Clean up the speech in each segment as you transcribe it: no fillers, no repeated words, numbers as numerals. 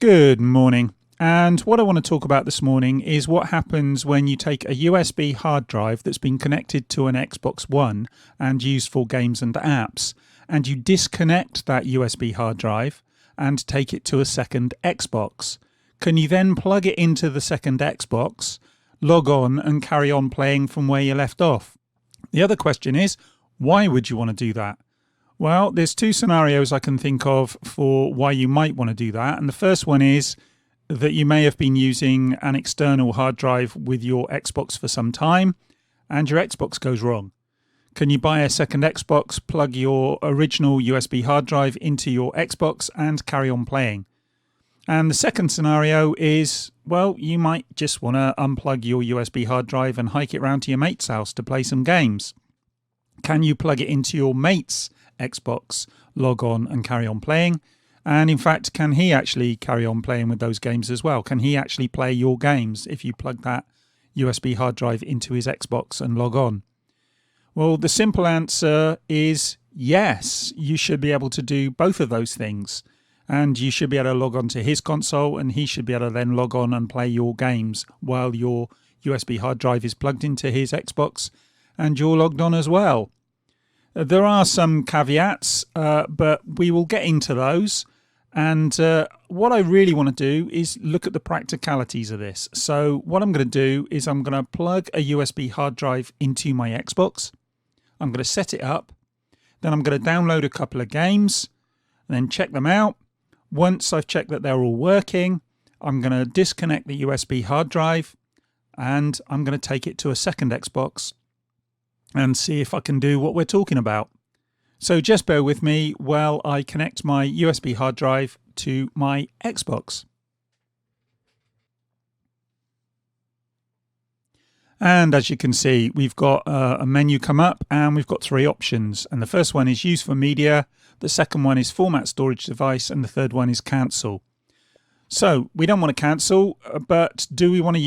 Good morning. And what I want to talk about this morning is what happens when you take a USB hard drive that's been connected to an Xbox One and used for games and apps, and you disconnect that USB hard drive and take it to a second Xbox. Can you then plug it into the second Xbox, log on and carry on playing from where you left off? The other question is, why would you want to do that? Well, there's two scenarios I can think of for why you might want to do that. And the first one is that you may have been using an external hard drive with your Xbox for some time and your Xbox goes wrong. Can you buy a second Xbox, plug your original USB hard drive into your Xbox and carry on playing? And the second scenario is, well, you might just want to unplug your USB hard drive and hike it round to your mate's house to play some games. Can you plug it into your mate's Xbox, log on and carry on playing? And in fact, can he actually carry on playing with those games as well? Can he actually play your games if you plug that USB hard drive into his Xbox and log on? Well, the simple answer is yes, you should be able to do both of those things. And you should be able to log on to his console and he should be able to then log on and play your games while your USB hard drive is plugged into his Xbox and you're logged on as well. There are some caveats, but we will get into those. And what I really want to do is look at the practicalities of this. So what I'm going to do is I'm going to plug a USB hard drive into my Xbox. I'm going to set it up. Then I'm going to download a couple of games and then check them out. Once I've checked that they're all working, I'm going to disconnect the USB hard drive and I'm going to take it to a second Xbox and see if I can do what we're talking about. So just bear with me while I connect my USB hard drive to my Xbox. And as you can see, we've got a menu come up and we've got three options. And the first one is use for media, the second one is format storage device, and the third one is cancel. So we don't want to cancel, but do we want to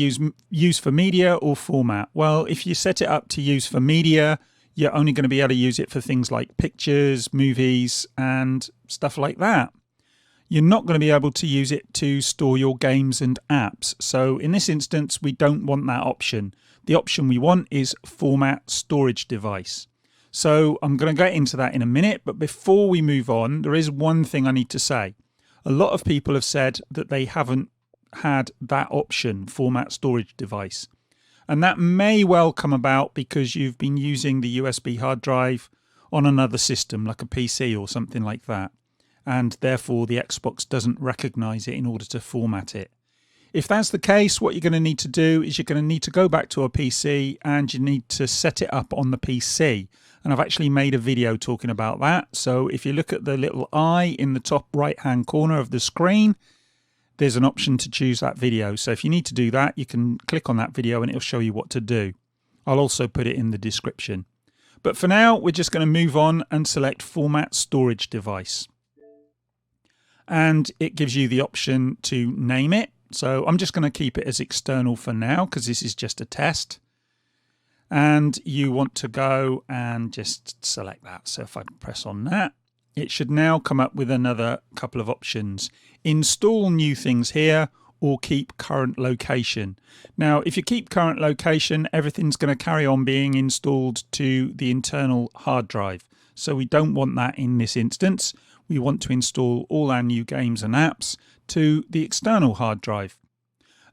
use for media or format? Well, if you set it up to use for media, you're only going to be able to use it for things like pictures, movies, and stuff like that. You're not going to be able to use it to store your games and apps. So in this instance, we don't want that option. The option we want is format storage device. So I'm going to get into that in a minute, but before we move on, there is one thing I need to say. A lot of people have said that they haven't had that option, format storage device. And that may well come about because you've been using the USB hard drive on another system, like a PC or something like that. And therefore the Xbox doesn't recognize it in order to format it. If that's the case, what you're going to need to do is you're going to need to go back to a PC and you need to set it up on the PC. And I've actually made a video talking about that. So if you look at the little eye in the top right hand corner of the screen, there's an option to choose that video. So if you need to do that, you can click on that video and it'll show you what to do. I'll also put it in the description. But for now, we're just going to move on and select format storage device. And it gives you the option to name it. So I'm just going to keep it as external for now because this is just a test. And you want to go and just select that. So if I press on that, it should now come up with another couple of options. Install new things here or keep current location. Now, if you keep current location, everything's going to carry on being installed to the internal hard drive. So we don't want that in this instance. We want to install all our new games and apps to the external hard drive.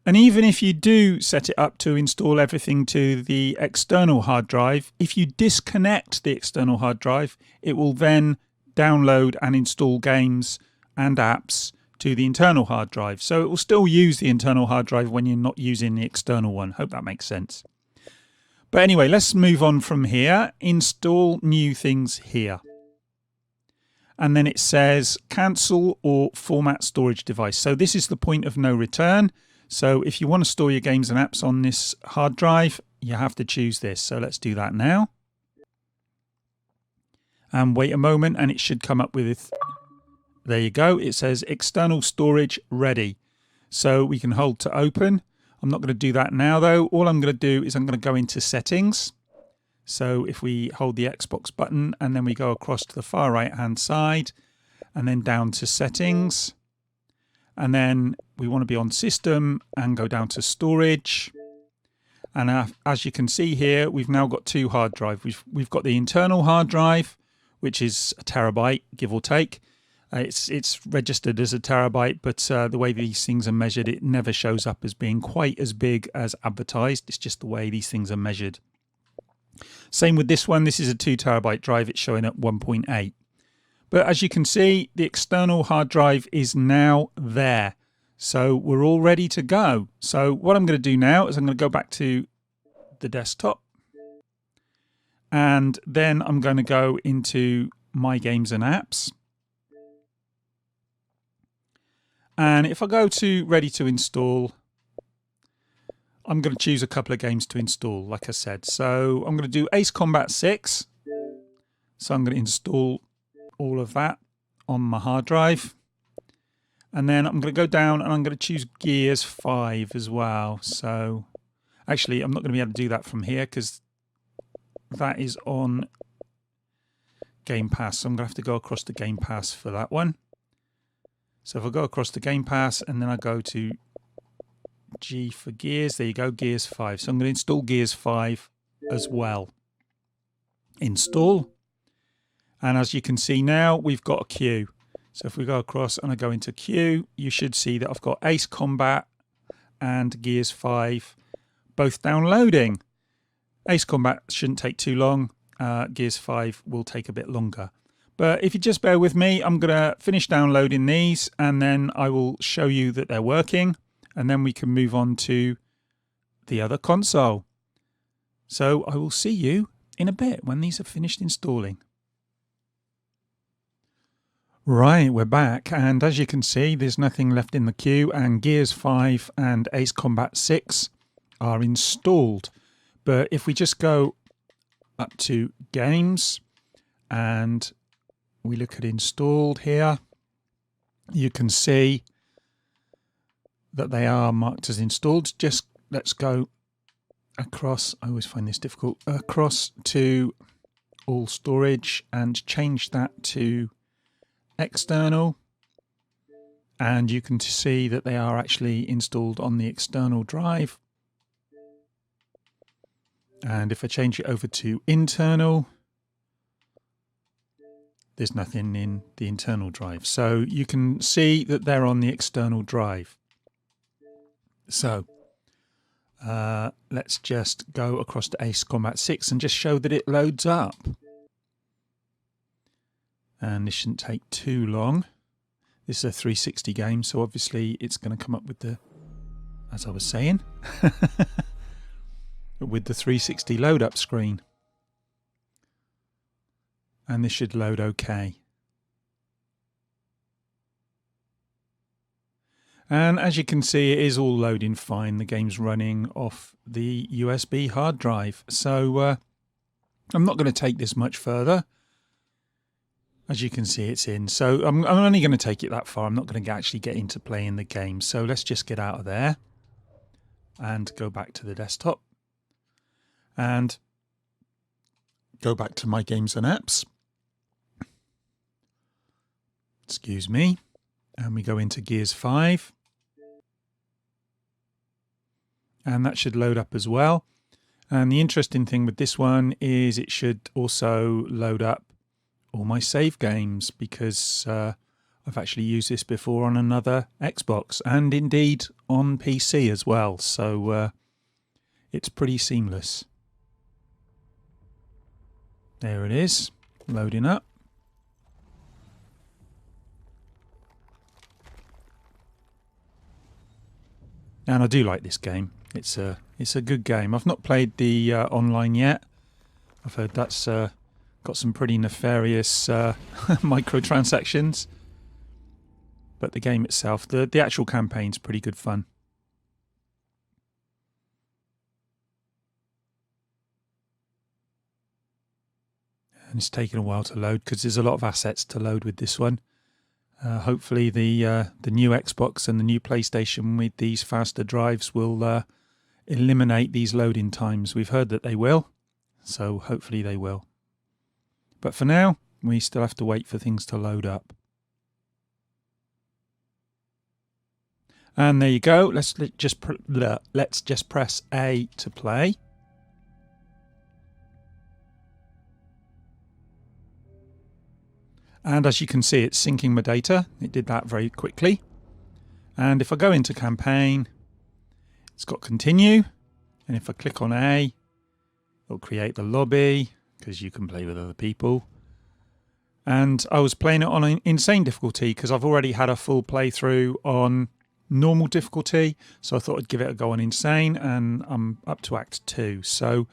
And even if you do set it up to install everything to the external hard drive, if you disconnect the external hard drive, it will then download and install games and apps to the internal hard drive. So it will still use the internal hard drive when you're not using the external one. Hope that makes sense. But anyway, let's move on from here. Install new things here. And then it says cancel or format storage device. So this is the point of no return. So if you want to store your games and apps on this hard drive, you have to choose this. So let's do that now. And wait a moment and it should come up with, there you go. It says external storage ready. So we can hold to open. I'm not going to do that now though. All I'm going to do is I'm going to go into settings. So if we hold the Xbox button and then we go across to the far right hand side and then down to settings, And then we want to be on system and go down to storage. And as you can see here, we've now got two hard drives. We've got the internal hard drive, which is a terabyte, give or take. It's registered as a terabyte, but the way these things are measured, it never shows up as being quite as big as advertised. It's just the way these things are measured. Same with this one. This is a 2 terabyte drive. It's showing at 1.8. But as you can see, the external hard drive is now there. So we're all ready to go. So what I'm going to do now is I'm going to go back to the desktop. And then I'm going to go into My Games and Apps. And if I go to Ready to Install, I'm going to choose a couple of games to install, like I said. So I'm going to do Ace Combat 6. So I'm going to install all of that on my hard drive. And then I'm going to go down and I'm going to choose Gears 5 as well. So actually, I'm not going to be able to do that from here because that is on Game Pass. So I'm going to have to go across to Game Pass for that one. So if I go across to Game Pass and then I go to G for Gears, there you go, Gears 5. So I'm going to install Gears 5 as well. Install. And as you can see now, we've got a queue. So if we go across and I go into queue, you should see that I've got Ace Combat and Gears 5 both downloading. Ace Combat shouldn't take too long. Gears 5 will take a bit longer. But if you just bear with me, I'm going to finish downloading these and then I will show you that they're working. And then we can move on to the other console. So I will see you in a bit when these are finished installing. Right, we're back, and as you can see, there's nothing left in the queue, and Gears 5 and Ace Combat 6 are installed. But if we just go up to Games, and we look at Installed here, you can see that they are marked as installed. Just let's go across, I always find this difficult, across to All Storage, and change that to External, and you can see that they are actually installed on the external drive. And if I change it over to internal, there's nothing in the internal drive. So you can see that they're on the external drive. So let's just go across to Ace Combat 6 and just show that it loads up. And this shouldn't take too long. This is a 360 game, so obviously it's going to come up with the, as I was saying, with the 360 load up screen. And this should load okay. And as you can see, it is all loading fine. The game's running off the USB hard drive. So I'm not going to take this much further. As you can see, it's in. So I'm only going to take it that far. I'm not going to actually get into playing the game. So let's just get out of there and go back to the desktop and go back to My Games and Apps. Excuse me. And we go into Gears 5. And that should load up as well. And the interesting thing with this one is it should also load up all my save games, because I've actually used this before on another Xbox and indeed on PC as well. So it's pretty seamless. There it is, loading up. And I do like this game. It's a good game. I've not played the online yet. I've heard that's got some pretty nefarious microtransactions. But the game itself, the actual campaign's pretty good fun. And it's taken a while to load because there's a lot of assets to load with this one. Hopefully the new Xbox and the new PlayStation with these faster drives will eliminate these loading times. We've heard that they will, so hopefully they will. But for now, we still have to wait for things to load up. And there you go. Let's just press A to play. And as you can see, it's syncing my data. It did that very quickly. And if I go into campaign, it's got continue. And if I click on A, it'll create the lobby because you can play with other people. And I was playing it on an insane difficulty because I've already had a full playthrough on normal difficulty. So I thought I'd give it a go on insane, and I'm up to Act 2. So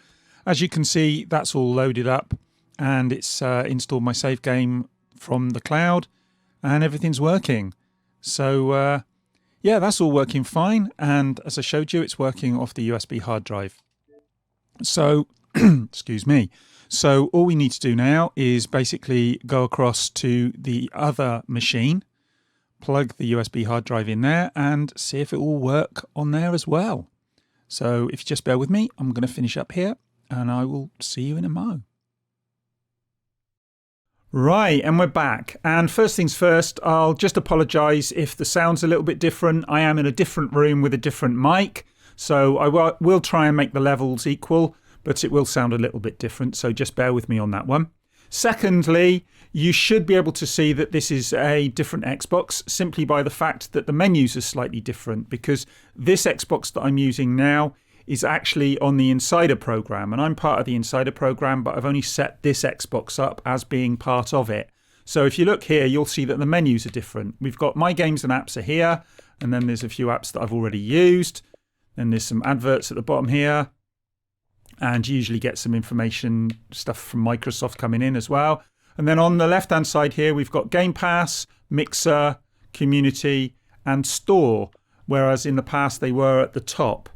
as you can see, that's all loaded up and it's installed my save game from the cloud and everything's working. So yeah, that's all working fine. And as I showed you, it's working off the USB hard drive. So, excuse me. So all we need to do now is basically go across to the other machine, plug the USB hard drive in there and see if it will work on there as well. So if you just bear with me, I'm going to finish up here and I will see you in a mo. Right, and we're back. And first things first, I'll just apologise if the sound's a little bit different. I am in a different room with a different mic, so I will try and make the levels equal, but it will sound a little bit different, so just bear with me on that one. Secondly, you should be able to see that this is a different Xbox simply by the fact that the menus are slightly different, because this Xbox that I'm using now is actually on the Insider program, and I'm part of the Insider program, but I've only set this Xbox up as being part of it. So if you look here, you'll see that the menus are different. We've got My Games and Apps are here, and then there's a few apps that I've already used. Then there's some adverts at the bottom here, and you usually get some information stuff from Microsoft coming in as well. And then on the left-hand side here, we've got Game Pass, Mixer, Community, and Store, whereas in the past they were at the top.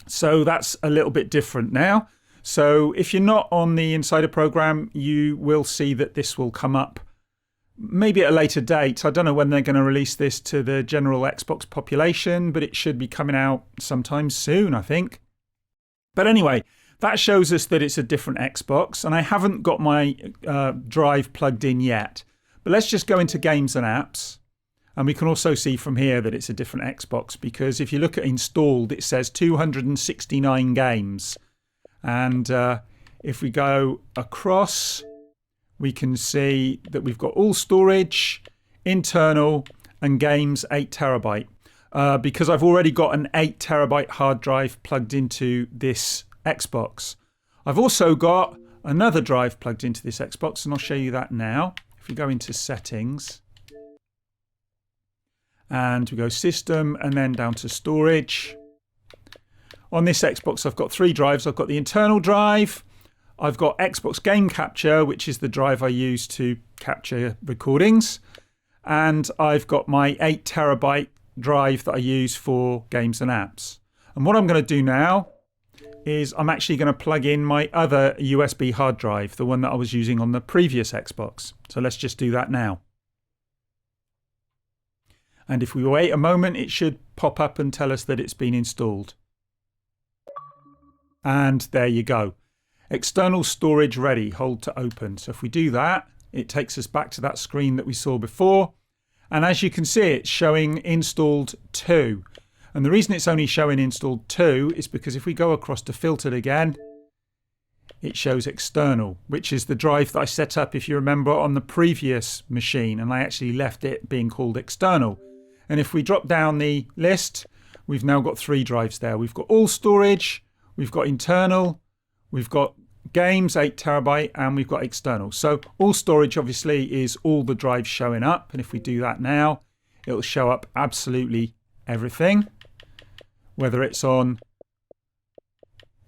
So that's a little bit different now. So if you're not on the Insider program, you will see that this will come up maybe at a later date. I don't know when they're going to release this to the general Xbox population, but it should be coming out sometime soon, I think. But anyway, that shows us that it's a different Xbox, and I haven't got my drive plugged in yet. But let's just go into Games and Apps. And we can also see from here that it's a different Xbox, because if you look at installed, it says 269 games. And if we go across, we can see that we've got all storage, internal, and games 8 terabyte. Because I've already got an 8 terabyte hard drive plugged into this Xbox. I've also got another drive plugged into this Xbox, and I'll show you that now. If we go into settings, and we go system and then down to storage. On this Xbox, I've got 3 drives. I've got the internal drive. I've got Xbox Game Capture, which is the drive I use to capture recordings. And I've got my 8 terabyte drive that I use for games and apps. And what I'm going to do now is I'm actually going to plug in my other USB hard drive, the one that I was using on the previous Xbox. So let's just do that now. And if we wait a moment, it should pop up and tell us that it's been installed. And there you go. External storage ready, hold to open. So if we do that, it takes us back to that screen that we saw before. And as you can see, it's showing installed 2. And the reason it's only showing installed 2 is because if we go across to filtered again, it shows external, which is the drive that I set up, if you remember, on the previous machine. And I actually left it being called external. And if we drop down the list, we've now got 3 drives there. We've got all storage, we've got internal, we've got games 8 terabyte, and we've got external. So all storage obviously is all the drives showing up. And if we do that now, it'll show up absolutely everything, whether it's on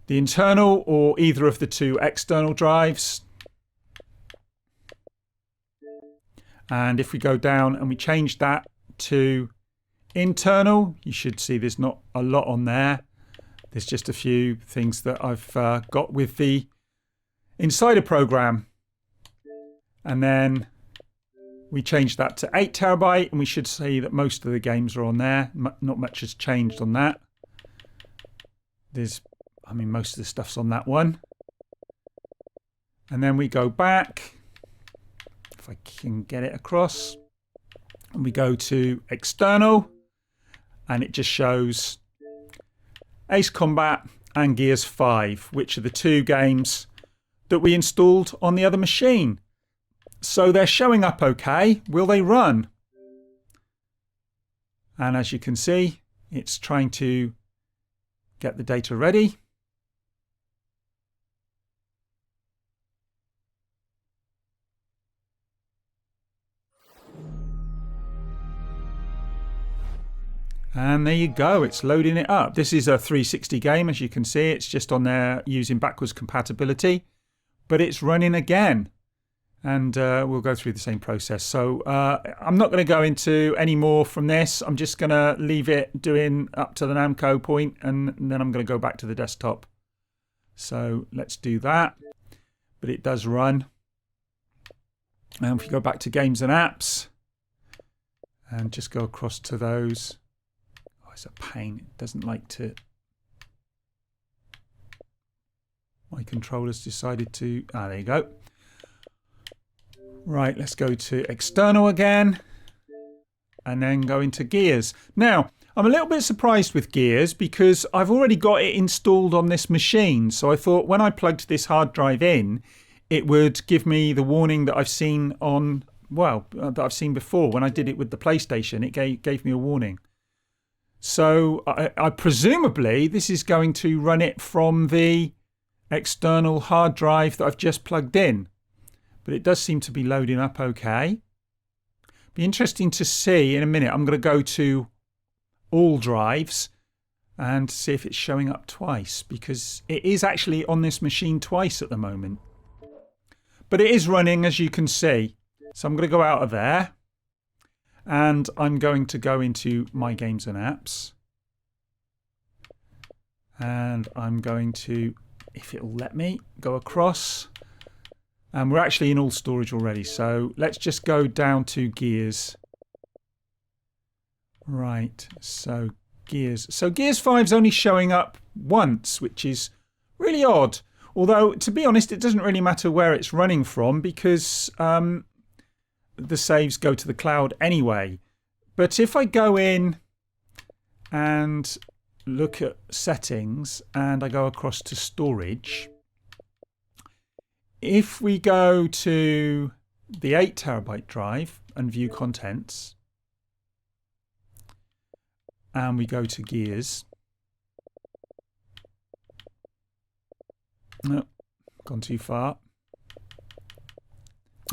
the internal or either of the 2 external drives. And if we go down and we change that to internal, you should see there's not a lot on there. There's just a few things that I've got with the Insider program. And then we change that to 8 terabyte, and we should see that most of the games are on there. Not much has changed on that. Most of the stuff's on that one. And then we go back, if I can get it across, and we go to external. and it just shows Ace Combat and Gears 5, which are the two games that we installed on the other machine. So they're showing up okay. Will they run? And as you can see, it's trying to get the data ready. And there you go, it's loading it up. This is a 360 game, as you can see. It's just on there using backwards compatibility, but it's running again. And we'll go through the same process. So I'm not going to go into any more from this. I'm just going to leave it doing up to the Namco point, and then I'm going to go back to the desktop. So let's do that. But it does run. And if you go back to games and apps, and just go across to those. It's a pain. It doesn't like to. My controller's decided to. There you go. Right, let's go to external again. And then go into Gears. Now, I'm a little bit surprised with Gears because I've already got it installed on this machine. So I thought when I plugged this hard drive in, it would give me the warning that I've seen on, well, that I've seen before. When I did it with the PlayStation, it gave me a warning. So I presumably this is going to run it from the external hard drive that I've just plugged in. But it does seem to be loading up okay. Be interesting to see in a minute. I'm going to go to all drives and see if it's showing up twice, because it is actually on this machine twice at the moment. But it is running, as you can see. So I'm going to go out of there. And I'm going to go into My Games and Apps. And I'm going to, if it'll let me, go across. And we're actually in all storage already. So let's just go down to Gears. Right, so Gears. So Gears 5 is only showing up once, which is really odd. Although, to be honest, it doesn't really matter where it's running from because the saves go to the cloud anyway. But if I go in and look at settings and I go across to storage, if we go to the 8 terabyte drive and view contents and we go to Gears, no, gone too far.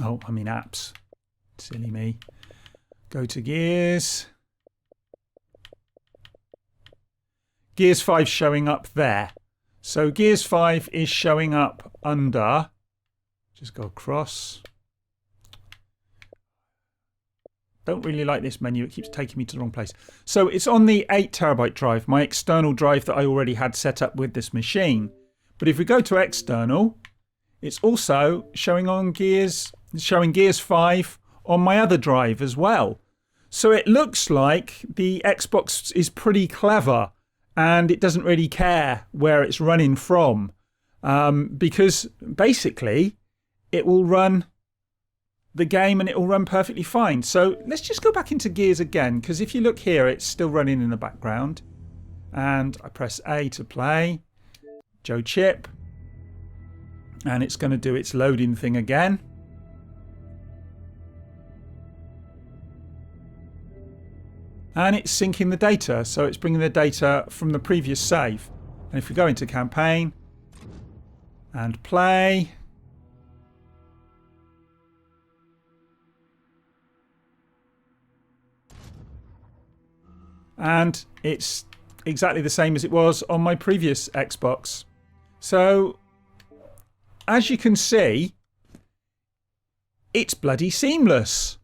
Oh, I mean apps. Silly me. Go to Gears. Gears 5 showing up there. So Gears 5 is showing up under. Just go across. Don't really like this menu. It keeps taking me to the wrong place. So it's on the 8 terabyte drive, my external drive that I already had set up with this machine. But if we go to external, it's also showing on Gears, showing Gears 5 on my other drive as well. So it looks like the Xbox is pretty clever and it doesn't really care where it's running from, because basically it will run the game and it will run perfectly fine. So let's just go back into Gears again, because if you look here, it's still running in the background. And I press A to play. Joe Chip. And it's going to do its loading thing again. And it's syncing the data, so it's bringing the data from the previous save. And if we go into campaign and play, and it's exactly the same as it was on my previous Xbox. So as you can see, it's bloody seamless.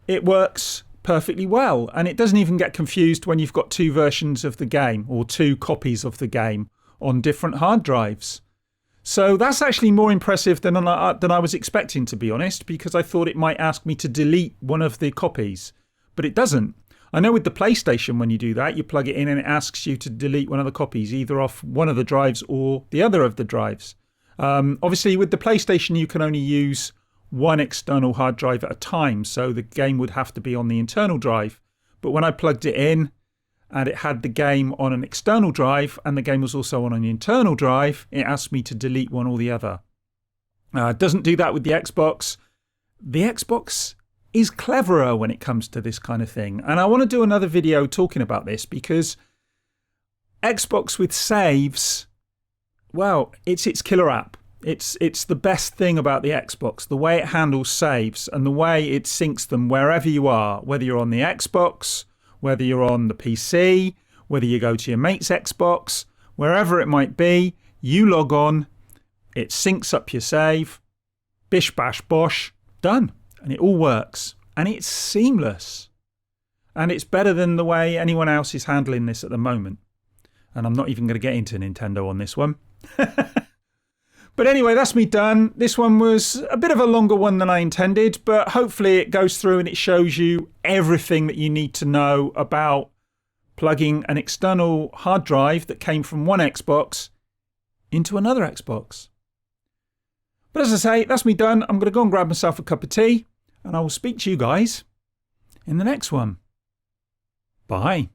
It works perfectly well, and it doesn't even get confused when you've got two versions of the game or two copies of the game on different hard drives. So that's actually more impressive than I was expecting, to be honest, because I thought it might ask me to delete one of the copies, but it doesn't. I know with the PlayStation, when you do that, you plug it in and it asks you to delete one of the copies, either off one of the drives or the other of the drives. Obviously, with the PlayStation, you can only use one external hard drive at a time, so the game would have to be on the internal drive. But when I plugged it in and it had the game on an external drive and the game was also on an internal drive, it asked me to delete one or the other. It doesn't do that with the Xbox. The Xbox is cleverer when it comes to this kind of thing. And I want to do another video talking about this because Xbox with saves, well, it's its killer app. It's the best thing about the Xbox, the way it handles saves and the way it syncs them wherever you are, whether you're on the Xbox, whether you're on the PC, whether you go to your mate's Xbox, wherever it might be, you log on, it syncs up your save, bish bash bosh, done. And it all works. And it's seamless. And it's better than the way anyone else is handling this at the moment. And I'm not even going to get into Nintendo on this one. But anyway, that's me done. This one was a bit of a longer one than I intended, but hopefully it goes through and it shows you everything that you need to know about plugging an external hard drive that came from one Xbox into another Xbox. But as I say, that's me done. I'm going to go and grab myself a cup of tea, and I will speak to you guys in the next one. Bye.